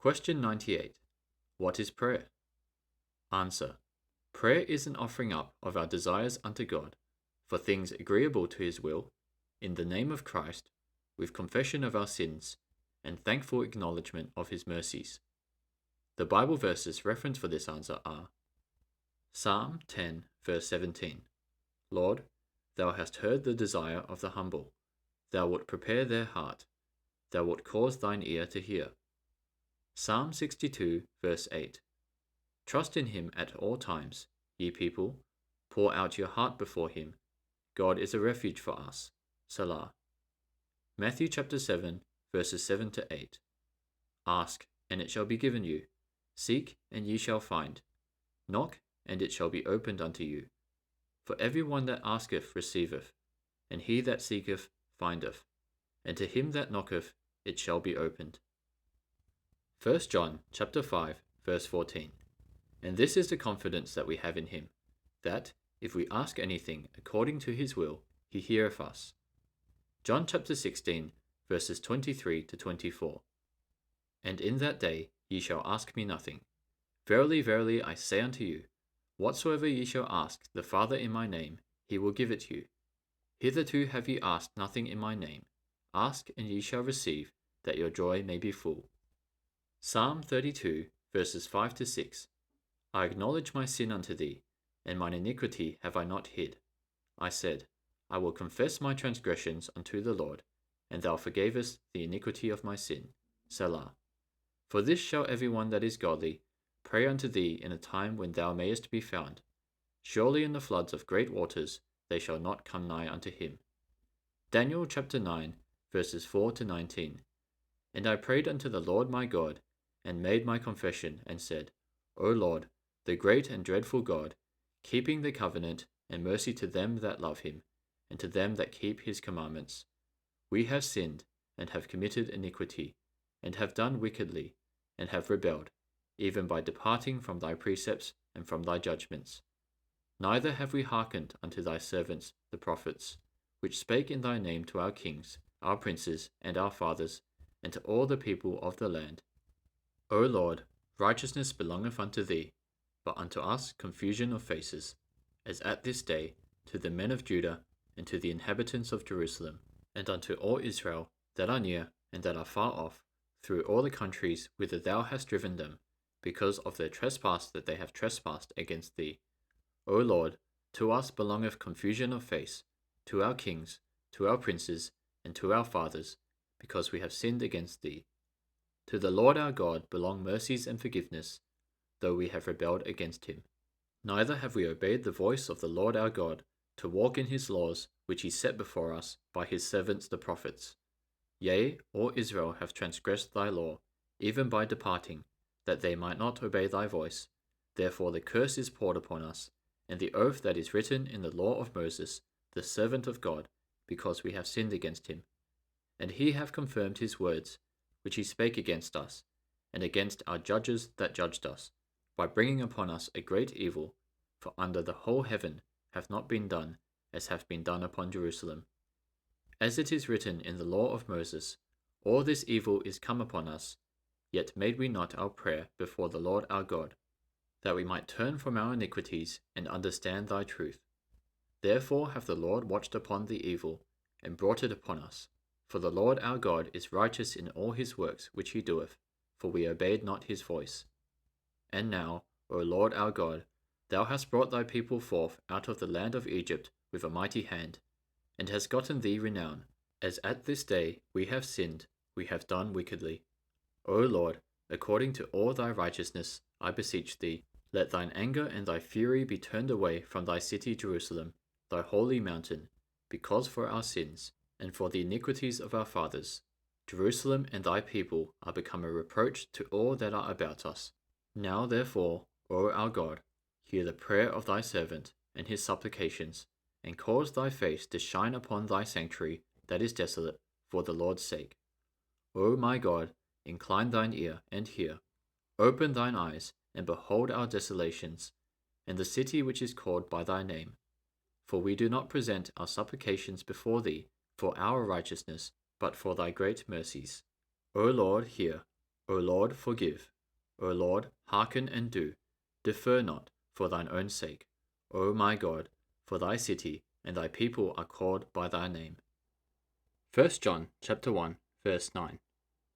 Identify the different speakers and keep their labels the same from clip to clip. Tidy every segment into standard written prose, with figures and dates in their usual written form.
Speaker 1: Question 98. What is prayer? Answer. Prayer is an offering up of our desires unto God, for things agreeable to His will, in the name of Christ, with confession of our sins, and thankful acknowledgment of His mercies. The Bible verses referenced for this answer are Psalm 10, verse 17. Lord, Thou hast heard the desire of the humble. Thou wilt prepare their heart. Thou wilt cause thine ear to hear. Psalm 62, verse 8. Trust in Him at all times, ye people. Pour out your heart before Him. God is a refuge for us. Selah. Matthew chapter 7, verses 7 to 8. Ask, and it shall be given you. Seek, and ye shall find. Knock, and it shall be opened unto you. For every one that asketh receiveth, and he that seeketh findeth, and to him that knocketh it shall be opened. 1 John chapter 5, verse 14. And this is the confidence that we have in Him, that, if we ask anything according to His will, He heareth us. John chapter 16, verses 23 to 24. And in that day ye shall ask me nothing. Verily, verily, I say unto you, whatsoever ye shall ask the Father in my name, He will give it you. Hitherto have ye asked nothing in my name. Ask, and ye shall receive, that your joy may be full. Psalm 32, verses 5 to 6. I acknowledge my sin unto thee, and mine iniquity have I not hid. I said, I will confess my transgressions unto the Lord, and thou forgavest the iniquity of my sin. Selah. For this shall every one that is godly pray unto thee in a time when thou mayest be found. Surely in the floods of great waters they shall not come nigh unto him. Daniel chapter 9, verses 4 to 19. And I prayed unto the Lord my God, and made my confession, and said, O Lord, the great and dreadful God, keeping the covenant and mercy to them that love Him, and to them that keep His commandments. We have sinned, and have committed iniquity, and have done wickedly, and have rebelled, even by departing from thy precepts and from thy judgments. Neither have we hearkened unto thy servants the prophets, which spake in thy name to our kings, our princes, and our fathers, and to all the people of the land. O Lord, righteousness belongeth unto thee, but unto us confusion of faces, as at this day to the men of Judah, and to the inhabitants of Jerusalem, and unto all Israel that are near and that are far off, through all the countries whither thou hast driven them, because of their trespass that they have trespassed against thee. O Lord, to us belongeth confusion of face, to our kings, to our princes, and to our fathers, because we have sinned against thee. To the Lord our God belong mercies and forgiveness, though we have rebelled against Him. Neither have we obeyed the voice of the Lord our God, to walk in His laws, which He set before us by His servants the prophets. Yea, all Israel have transgressed thy law, even by departing, that they might not obey thy voice. Therefore the curse is poured upon us, and the oath that is written in the law of Moses, the servant of God, because we have sinned against Him. And He hath confirmed His words, which He spake against us, and against our judges that judged us, by bringing upon us a great evil, for under the whole heaven hath not been done as hath been done upon Jerusalem. As it is written in the law of Moses, all this evil is come upon us, yet made we not our prayer before the Lord our God, that we might turn from our iniquities and understand thy truth. Therefore hath the Lord watched upon the evil, and brought it upon us. For the Lord our God is righteous in all His works which He doeth, for we obeyed not His voice. And now, O Lord our God, thou hast brought thy people forth out of the land of Egypt with a mighty hand, and hast gotten thee renown, as at this day we have sinned, we have done wickedly. O Lord, according to all thy righteousness, I beseech thee, let thine anger and thy fury be turned away from thy city Jerusalem, thy holy mountain, because for our sins, and for the iniquities of our fathers, Jerusalem and thy people are become a reproach to all that are about us. Now therefore, O our God, hear the prayer of thy servant and his supplications, and cause thy face to shine upon thy sanctuary that is desolate, for the Lord's sake. O my God, incline thine ear and hear. Open thine eyes and behold our desolations, and the city which is called by thy name. For we do not present our supplications before thee for our righteousness, but for thy great mercies. O Lord, hear. O Lord, forgive. O Lord, hearken and do. Defer not, for thine own sake. O my God, for thy city and thy people are called by thy name. 1 John chapter 1, verse 9.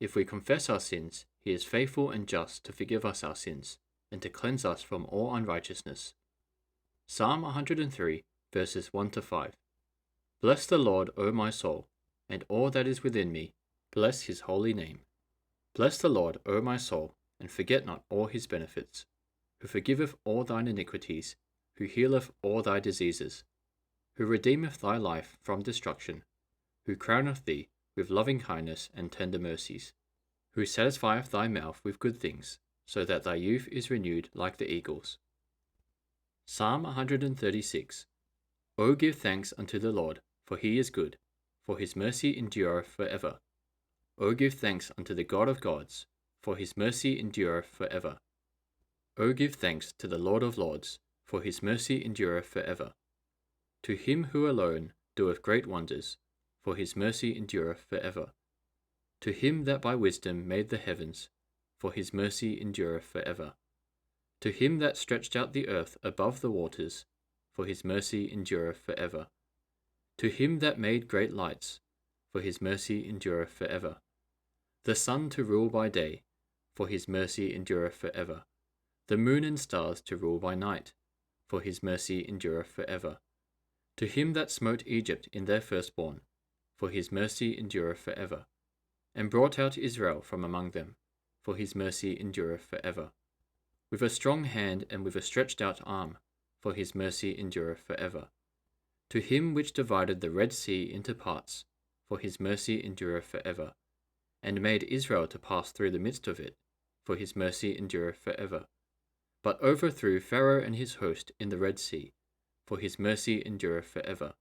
Speaker 1: If we confess our sins, he is faithful and just to forgive us our sins, and to cleanse us from all unrighteousness. Psalm 103, verses 1 to 5. Bless the Lord, O my soul, and all that is within me, bless his holy name. Bless the Lord, O my soul, and forget not all his benefits, who forgiveth all thine iniquities, who healeth all thy diseases, who redeemeth thy life from destruction, who crowneth thee with loving kindness and tender mercies, who satisfieth thy mouth with good things, so that thy youth is renewed like the eagles. Psalm 136. O give thanks unto the Lord, for he is good, for his mercy endureth for ever. O give thanks unto the God of gods, for his mercy endureth for ever. O give thanks to the Lord of lords, for his mercy endureth for ever. To him who alone doeth great wonders, for his mercy endureth for ever. To him that by wisdom made the heavens, for his mercy endureth for ever. To him that stretched out the earth above the waters, for his mercy endureth for ever. To him that made great lights, for his mercy endureth for ever. The sun to rule by day, for his mercy endureth for ever. The moon and stars to rule by night, for his mercy endureth for ever. To him that smote Egypt in their firstborn, for his mercy endureth for ever. And brought out Israel from among them, for his mercy endureth for ever. With a strong hand and with a stretched out arm, for his mercy endureth for ever. To him which divided the Red Sea into parts, for his mercy endureth for ever. And made Israel to pass through the midst of it, for his mercy endureth for ever. But overthrew Pharaoh and his host in the Red Sea, for his mercy endureth for ever.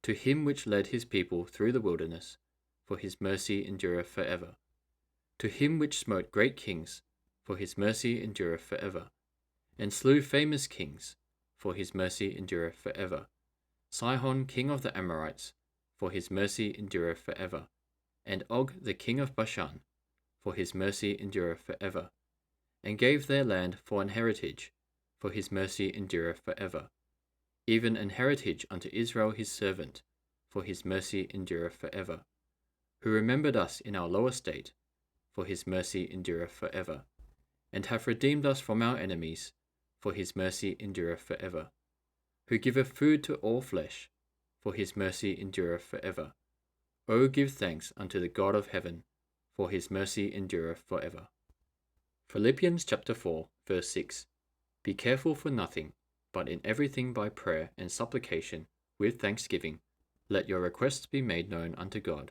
Speaker 1: To him which led his people through the wilderness, for his mercy endureth for ever. To him which smote great kings, for his mercy endureth for ever. And slew famous kings, for his mercy endureth for ever. Sihon king of the Amorites, for his mercy endureth for ever. And Og the king of Bashan, for his mercy endureth for ever. And gave their land for an heritage, for his mercy endureth for ever. Even an heritage unto Israel his servant, for his mercy endureth for ever. Who remembered us in our low estate, for his mercy endureth for ever. And hath redeemed us from our enemies, for his mercy endureth for ever. Who giveth food to all flesh, for his mercy endureth for ever. O give thanks unto the God of heaven, for his mercy endureth for ever. Philippians chapter 4, verse 6. Be careful for nothing, but in everything by prayer and supplication, with thanksgiving, let your requests be made known unto God.